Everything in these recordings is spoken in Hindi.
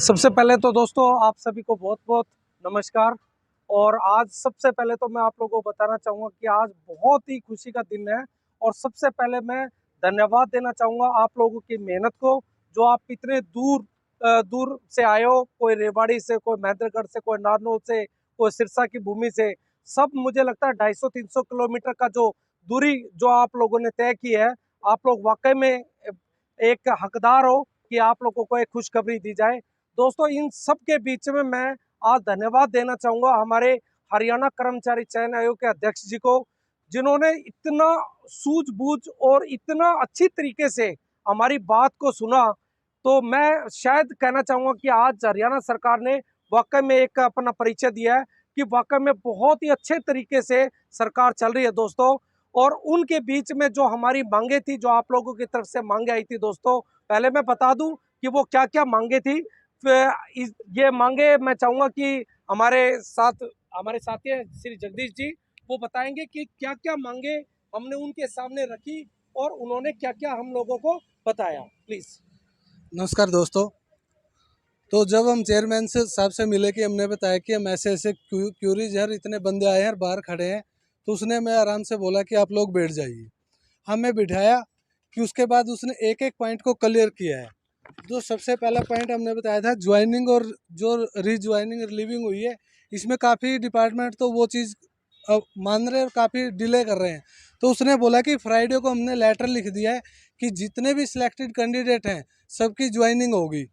सबसे पहले तो दोस्तों आप सभी को बहुत बहुत नमस्कार। और आज सबसे पहले तो मैं आप लोगों को बताना चाहूँगा कि आज बहुत ही खुशी का दिन है। और सबसे पहले मैं धन्यवाद देना चाहूँगा आप लोगों की मेहनत को, जो आप इतने दूर दूर से आए हो। कोई रेवाड़ी से, कोई महेंद्रगढ़ से, कोई नारनौल से, कोई सिरसा की भूमि से। सब मुझे लगता है 250-300 किलोमीटर का जो दूरी जो आप लोगों ने तय की है, आप लोग वाकई में एक हकदार हो कि आप लोगों को एक खुशखबरी दी जाए। दोस्तों इन सब के बीच में मैं आज धन्यवाद देना चाहूँगा हमारे हरियाणा कर्मचारी चयन आयोग के अध्यक्ष जी को, जिन्होंने इतना सूझबूझ और इतना अच्छी तरीके से हमारी बात को सुना। तो मैं शायद कहना चाहूँगा कि आज हरियाणा सरकार ने वाकई में एक अपना परिचय दिया है कि वाकई में बहुत ही अच्छे तरीके से सरकार चल रही है दोस्तों। और उनके बीच में जो हमारी मांगे थी, जो आप लोगों की तरफ से मांगे आई थी दोस्तों, पहले मैं बता दूं कि वो क्या क्या मांगे थी। ये मांगे मैं चाहूंगा कि हमारे साथी हैं श्री जगदीश जी, वो बताएंगे कि क्या क्या मांगे हमने उनके सामने रखी और उन्होंने क्या क्या हम लोगों को बताया। प्लीज। नमस्कार दोस्तों। तो जब हम चेयरमैन से साहब से मिले कि हमने बताया कि हम ऐसे ऐसे क्यूरीज यार इतने बंदे आए हैं और बाहर खड़े हैं, तो उसने मैं आराम से बोला कि आप लोग बैठ जाइए। हमें बिठाया कि उसके बाद उसने एक एक पॉइंट को क्लियर किया है। जो सबसे पहला पॉइंट हमने बताया था ज्वाइनिंग, और जो रीज्वाइनिंग रिलीविंग हुई है इसमें काफ़ी डिपार्टमेंट तो वो चीज़ मान रहे और काफ़ी डिले कर रहे हैं। तो उसने बोला कि फ्राइडे को हमने लेटर लिख दिया है कि जितने भी सिलेक्टेड कैंडिडेट हैं सबकी ज्वाइनिंग होगी।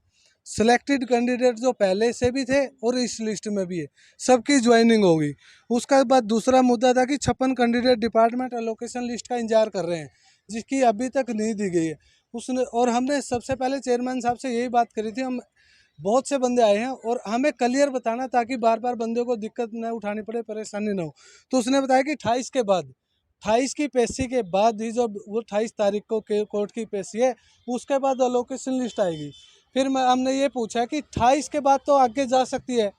सिलेक्टेड कैंडिडेट जो पहले से भी थे और इस लिस्ट में भी है, सबकी ज्वाइनिंग होगी। उसका बाद दूसरा मुद्दा था कि 56 कैंडिडेट डिपार्टमेंट एलोकेशन लिस्ट का इंतजार कर रहे हैं, जिसकी अभी तक नहीं दी गई है। उसने और हमने सबसे पहले चेयरमैन साहब से यही बात करी थी, हम बहुत से बंदे आए हैं और हमें क्लियर बताना ताकि बार बार बंदे को दिक्कत न उठानी पड़े, परेशानी न हो। तो उसने बताया कि 28 के बाद, 28 की पेशी के बाद ही, जो वो 28 तारीख को कोर्ट की पेशी है, उसके बाद अलोकेशन लिस्ट आएगी। फिर हमने ये पूछा कि 28 के बाद तो आगे जा सकती है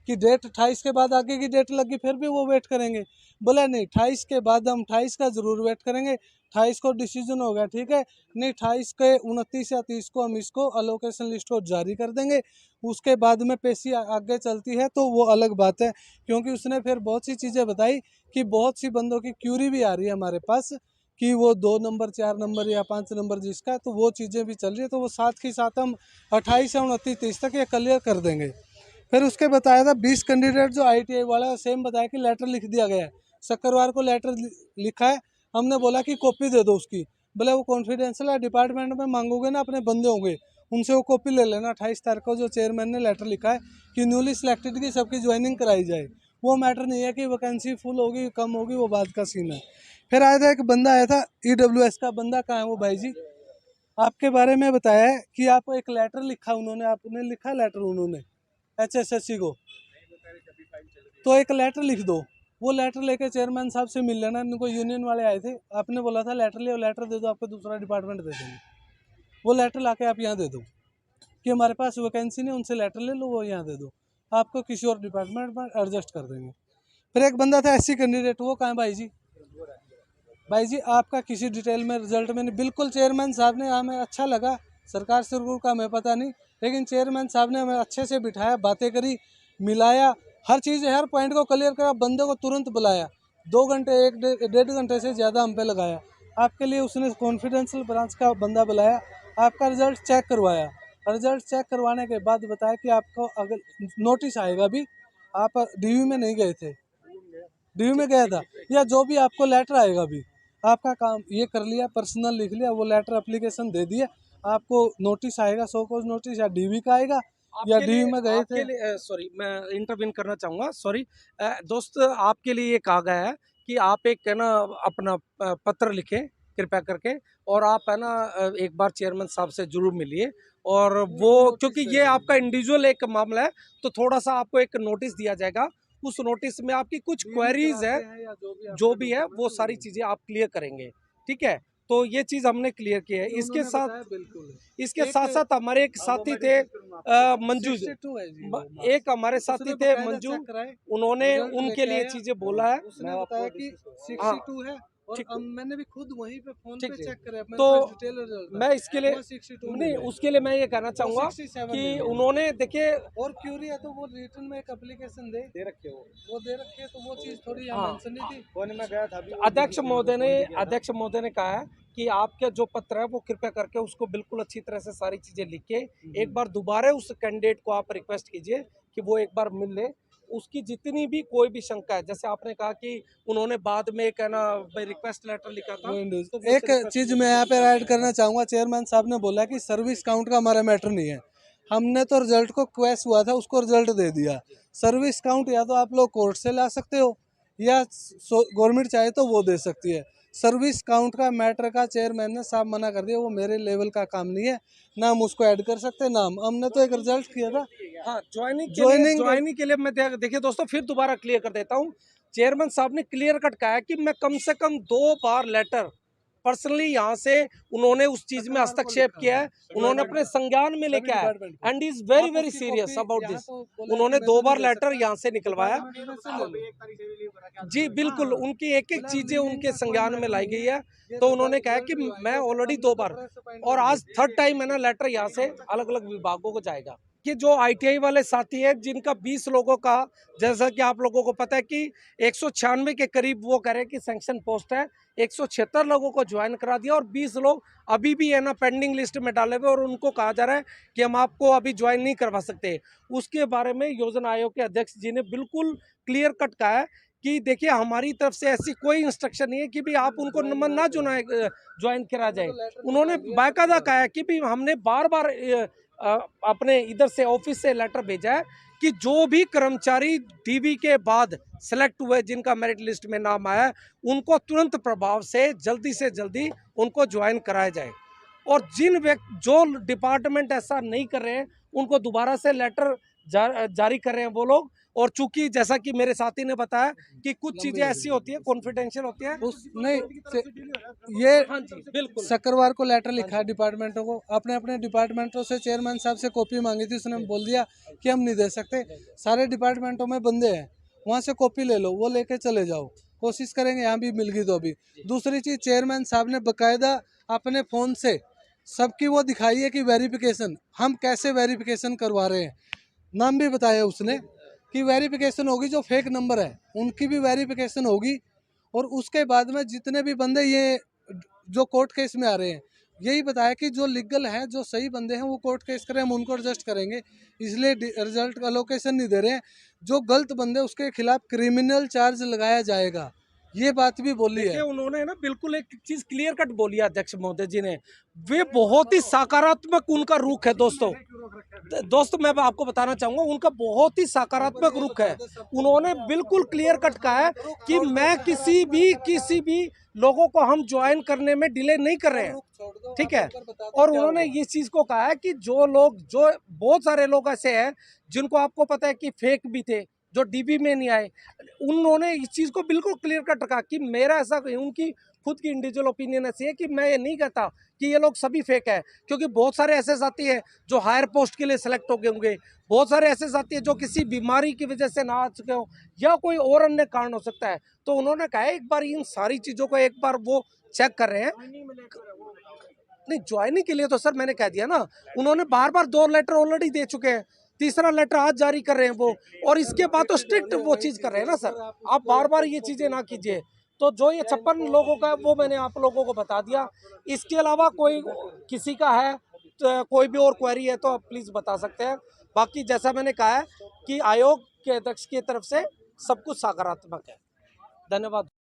कि डेट 28 के बाद आगे की डेट लगी फिर भी वो वेट करेंगे। बोला नहीं, 28 के बाद हम 28 का ज़रूर वेट करेंगे। 28 को डिसीजन हो गया, ठीक है। नहीं, 28 के 29 या 30 को हम इसको अलोकेशन लिस्ट को जारी कर देंगे। उसके बाद में पेशी आगे चलती है तो वो अलग बात है, क्योंकि उसने फिर बहुत सी चीज़ें बताई कि बहुत सी बंदों की क्यूरी भी आ रही है हमारे पास कि वो 2 नंबर, 4 नंबर या 5 नंबर जिसका, तो वो चीज़ें भी चल रही है। तो वो साथ ही साथ हम 28 या 29, 30 तक ये क्लियर कर देंगे। फिर उसके बताया था 20 कैंडिडेट जो ITI वाला, सेम बताया कि लेटर लिख दिया गया है। शुक्रवार को लेटर लिखा है। हमने बोला कि कॉपी दे दो उसकी। बोले वो कॉन्फिडेंशियल है, डिपार्टमेंट में मांगोगे ना, अपने बंदे होंगे उनसे वो कॉपी ले लेना। 28 तारीख को जो चेयरमैन ने लेटर लिखा है कि न्यूली सिलेक्टेड की सबकी ज्वाइनिंग कराई जाए। वो मैटर नहीं है कि वैकेंसी फुल होगी कम होगी, वो बात का सीन है। फिर आया था एक बंदा आया था EWS का बंदा, कहाँ है वो भाई जी? आपके बारे में बताया है कि आप एक लेटर लिखा, उन्होंने आपने लिखा लेटर उन्होंने HSSC को, तो एक लेटर लिख दो। वो लेटर लेके चेयरमैन साहब से मिल लेना। इनको यूनियन वाले आए थे, आपने बोला था लेटर ले, लेटर दे दो, आपको दूसरा डिपार्टमेंट दे देंगे। वो लेटर लाके आप यहाँ दे दो कि हमारे पास वैकेंसी नहीं, उनसे लेटर ले लो, वो यहाँ दे दो, आपको किसी और डिपार्टमेंट में एडजस्ट कर देंगे। फिर एक बंदा था SC कैंडिडेट, वो कहाँ है भाई जी? भाई जी आपका किसी डिटेल में रिजल्ट में नहीं। बिल्कुल चेयरमैन साहब ने, हमें अच्छा लगा, सरकार से रूल का हमें पता नहीं, लेकिन चेयरमैन साहब ने हमें अच्छे से बिठाया, बातें करी, मिलाया, हर चीज़ हर पॉइंट को क्लियर करा, बंदे को तुरंत बुलाया। 2 घंटे, 1 डेढ़ घंटे से ज़्यादा हम पे लगाया। आपके लिए उसने कॉन्फिडेंशियल ब्रांच का बंदा बुलाया, आपका रिजल्ट चेक करवाया। रिजल्ट चेक करवाने के बाद बताया कि आपको अगर नोटिस आएगा, अभी आप DU में नहीं गए थे, DU में गया था, या जो भी आपको लेटर आएगा, अभी आपका काम ये कर लिया, पर्सनल लिख लिया, वो लेटर एप्लीकेशन दे दिया, आपको नोटिस आएगा, शो कॉज नोटिस, या DV का आएगा, या DU में गए थे। सॉरी, मैं इंटरवीन करना चाहूँगा। सॉरी दोस्त, आपके लिए ये कहा गया है कि आप एक है ना अपना पत्र लिखें कृपया करके, और आप है ना एक बार चेयरमैन साहब से जरूर मिलिए। और वो क्योंकि ये आपका इंडिविजुअल एक मामला है, तो थोड़ा सा आपको एक नोटिस दिया जाएगा। उस नोटिस में आपकी कुछ क्वेरीज है, जो भी है वो सारी चीज़ें आप क्लियर करेंगे। ठीक है, तो ये चीज़ हमने क्लियर की है। इसके साथ साथ हमारे एक साथी थे मंजू, एक हमारे साथी थे मंजू, उन्होंने उनके लिए चीज़ें बोला है। उसने बताया कि हाँ 62 है और ठीक। मैंने भी खुद वहीं पे फोन ठीक पे है। चेक करे अपने तो पास डिटेल रिजल्ट था। मैं इसके लिए 162 नहीं, मिले। उसके लिए मैं ये कहना चाहूँगा 167 कि मिले। उन्होंने देखिए और क्यूरी है तो वो रिटर्न में एक एप्लीकेशन दे रखे हो, वो दे रखे है, तो वो चीज थोड़ी यहाँ हाँ, मेंशन नहीं थी। फोन में गया था अभी, अध्यक्ष महोदय ने कहा है कि आपके जो पत्र है वो कृपया करके उसको बिल्कुल अच्छी तरह से सारी चीजें लिख के एक बार दोबारा उस कैंडिडेट को आप रिक्वेस्ट कीजिए कि वो एक बार मिल ले। उसकी जितनी भी कोई भी शंका है, जैसे आपने कहा कि उन्होंने बाद में एक है ना रिक्वेस्ट लेटर लिखा था, तो वो एक चीज मैं यहाँ पे ऐड करना चाहूंगा, चेयरमैन साहब ने बोला कि सर्विस काउंट का हमारा मैटर नहीं है। हमने तो रिजल्ट को क्वेश्च हुआ था, उसको रिजल्ट दे दिया। सर्विस काउंट या तो आप लोग कोर्ट से ला सकते हो या गवर्नमेंट चाहे तो वो दे सकती है। सर्विस काउंट का मैटर का चेयरमैन ने साफ मना कर दिया, वो मेरे लेवल का काम नहीं है, ना हम उसको ऐड कर सकते ना हमने तो एक रिजल्ट किया था। हाँ, ज्वाइनिंग के लिए मैं देखिए दोस्तों फिर दोबारा क्लियर कर देता हूँ। चेयरमैन साहब ने क्लियर कट कहा है कि मैं कम से कम 2 बार लेटर पर्सनली यहाँ से उन्होंने उस चीज में हस्तक्षेप किया है, उन्होंने अपने संज्ञान में लेके आया and is very very serious about this. उन्होंने 2 बार लेटर यहाँ से निकलवाया। जी बिल्कुल, उनकी एक एक चीजें उनके संज्ञान में लाई गई है, तो उन्होंने कहा कि मैं ऑलरेडी 2 बार और आज थर्ड टाइम है ना लेटर यहाँ से अलग अलग विभागों को जाएगा। कि जो आईटीआई वाले साथी हैं जिनका 20 लोगों का, जैसा कि आप लोगों को पता है कि 196 के करीब वो कह रहे हैं कि सैंक्शन पोस्ट है, 176 लोगों को ज्वाइन करा दिया और 20 लोग अभी भी है ना पेंडिंग लिस्ट में डाले हुए और उनको कहा जा रहा है कि हम आपको अभी ज्वाइन नहीं करवा सकते। उसके बारे में योजना आयोग के अध्यक्ष जी ने बिल्कुल क्लियर कट कहा है कि देखिए हमारी तरफ से ऐसी कोई इंस्ट्रक्शन नहीं है कि भी आप उनको नंबर ना ज्वाइन करा जाए। उन्होंने बाकायदा कहा है कि भी हमने बार बार अपने इधर से ऑफिस से लेटर भेजा है कि जो भी कर्मचारी डीबी के बाद सेलेक्ट हुए जिनका मेरिट लिस्ट में नाम आया है उनको तुरंत प्रभाव से जल्दी उनको ज्वाइन कराया जाए और जो डिपार्टमेंट ऐसा नहीं कर रहे हैं उनको दोबारा से लेटर जारी कर रहे हैं वो लोग। और चूंकि जैसा कि मेरे साथी ने बताया कि कुछ चीजें ऐसी होती है कॉन्फिडेंशियल होती है नहीं ये हाँ जी बिल्कुल शुक्रवार को लेटर लिखा है डिपार्टमेंटों को, अपने अपने डिपार्टमेंटों से चेयरमैन साहब से कॉपी मांगी थी, उसने बोल दिया कि हम नहीं दे सकते। सारे डिपार्टमेंटों में बंदे हैं, वहाँ से कॉपी ले लो, वो लेके चले जाओ, कोशिश करेंगे यहाँ भी मिल गई तो अभी। दूसरी चीज़, चेयरमैन साहब ने बाकायदा अपने फ़ोन से सबकी वो दिखाई है कि वेरिफिकेशन हम कैसे वेरिफिकेशन करवा रहे हैं। नाम भी बताया उसने कि वेरिफिकेशन होगी, जो फेक नंबर है उनकी भी वेरिफिकेशन होगी। और उसके बाद में जितने भी बंदे ये जो कोर्ट केस में आ रहे हैं, यही बताया कि जो लीगल हैं, जो सही बंदे हैं वो कोर्ट केस करें, हम उनको एडजस्ट करेंगे, इसलिए रिजल्ट अलोकेशन नहीं दे रहे हैं। जो गलत बंदे उसके खिलाफ क्रिमिनल चार्ज लगाया जाएगा, ये बात भी बोली है। उन्होंने ना बिल्कुल एक चीज क्लियर कट बोली है अध्यक्ष महोदय जी ने, वे बहुत ही सकारात्मक उनका रुख है दोस्तों मैं आपको बताना चाहूंगा उनका बहुत ही सकारात्मक रुख है। उन्होंने बिल्कुल क्लियर कट कहा है कि मैं किसी भी लोगों को हम ज्वाइन करने में डिले नहीं कर रहे हैं, ठीक है। और उन्होंने इस चीज को कहा है कि जो बहुत सारे लोग ऐसे हैं जिनको आपको पता है कि फेक भी थे, जो डीबी में नहीं आए, उन्होंने इस चीज को बिल्कुल क्लियर कट रखा कि मेरा ऐसा, उनकी खुद की इंडिविजुअल ओपिनियन ऐसी है कि मैं ये नहीं कहता कि ये लोग सभी फेक है, क्योंकि बहुत सारे ऐसे साथी हैं जो हायर पोस्ट के लिए सिलेक्ट हो गए होंगे, बहुत सारे ऐसे साथी हैं जो किसी बीमारी की वजह से ना आ चुके हो या कोई और अन्य कारण हो सकता है। तो उन्होंने कहा एक बार इन सारी चीजों को एक बार वो चेक कर रहे हैं। नहीं, ज्वाइनिंग के लिए तो सर मैंने कह दिया ना, उन्होंने बार 2 लेटर ऑलरेडी दे चुके हैं, तीसरा लेटर आज जारी कर रहे हैं वो, और इसके बाद तो स्ट्रिक्ट वो चीज कर रहे हैं ना सर। आप बार ये चीजें ना कीजिए। तो जो ये 56 लोगों का वो मैंने आप लोगों को बता दिया। इसके अलावा कोई किसी का है तो कोई भी और क्वेरी है तो आप प्लीज बता सकते हैं। बाकी जैसा मैंने कहा है कि आयोग के अध्यक्ष की तरफ से सब कुछ सकारात्मक है। धन्यवाद।